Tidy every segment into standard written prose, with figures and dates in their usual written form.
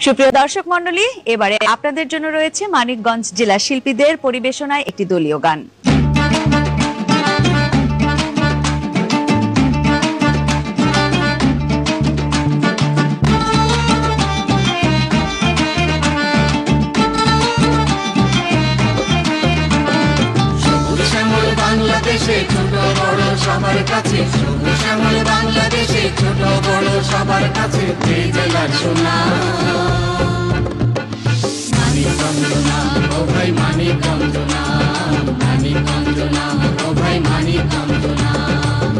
সুপ্রিয় দর্শক মণ্ডলী, এবারে আপনাদের জন্য রয়েছে মানিকগঞ্জ জেলা শিল্পীদের পরিবেশনায় একটি দলীয় গান। বাংলাদেশে ছোট বড় সবার কাছে, সবুজ শ্যামল বাংলাদেশে ছোট বড় সবার কাছে, এই জেলার সুনাম মানিকগঞ্জ নাম, ও ভাই মানিকগঞ্জ নাম, মানিকগঞ্জ নাম, ও ভাই মানিকগঞ্জ নাম।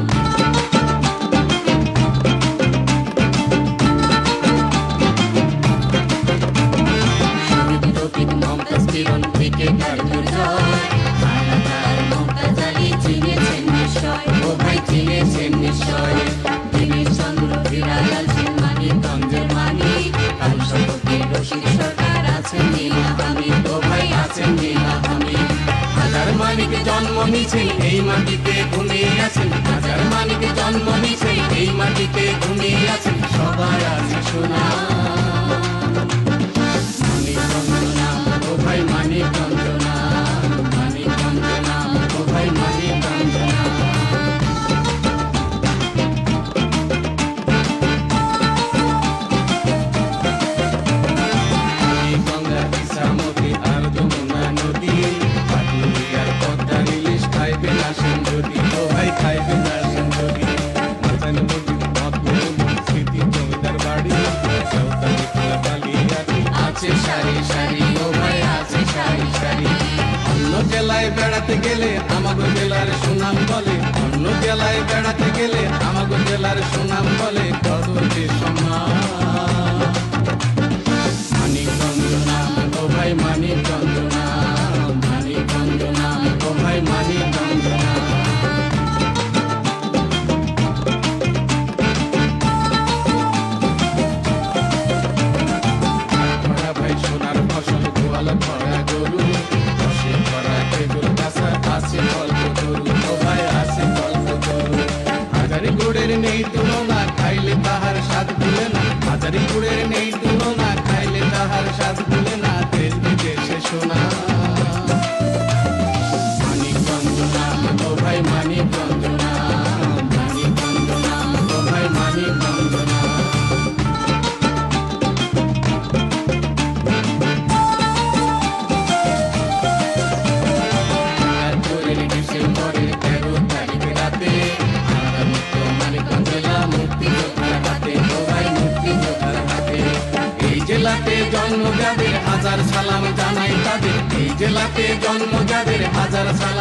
শহীদ রফিক মমতাজ কিরণ থেকে কার্যর জয়, ও ভাই চিনেছেন নিশ্চয়, দীনেশচন্দ্র হীরালাল সেন মানিকগঞ্জের মানিক, কাল শতকে রশিদ সরকার আছেন নীলা হামিদ, ও ভাই আছেন নীলা হামিদ। হাজার মানিক জন্ম নিয়েছেন এই মাটিতে ঘুমিয়ে আছেন, হাজার মানিক জন্ম নিয়েছেন এই মাটিতে ঘুমিয়ে আছেন, সবার আছে সুনাম মানিকগঞ্জ নাম, ও ভাই মানিকগঞ্জ নাম, মানিকগঞ্জ নাম, ও ভাই মানিকগঞ্জ নাম। বেড়াতে গেলে আমাগো জেলার সুনাম বলে, অন্য জেলায় বেড়াতে গেলে আমাগো জেলার সুনাম বলে, কত যে সম্মান মানিকগঞ্জ নাম, ও ভাই মানিকগঞ্জ নাম, মানিকগঞ্জ নাম, ও ভাই মানিকগঞ্জ নাম। ভাই সোনার ফসল গোয়াল ভরা গরু, গুড়ের নেই তুলনা, খাইলে তাহার স্বাদ ভুলে না, হাজারি গুড়ের নেই তুলনা, খাইলে তাহার স্বাদ ভুলে না, দেশ বিদেশে শোনা মানিকগঞ্জ নাম, ও ভাই মানিকগঞ্জ নাম, মানিকগঞ্জ নাম, ও ভাই মানিকগঞ্জ নাম। ডিসেম্বরের 13 তারিখ রাতে জেলাতে জন্ম যাদের হাজার সালাম জানাই তাদের, এই জেলাতে জন্ম যাদের হাজার সালাম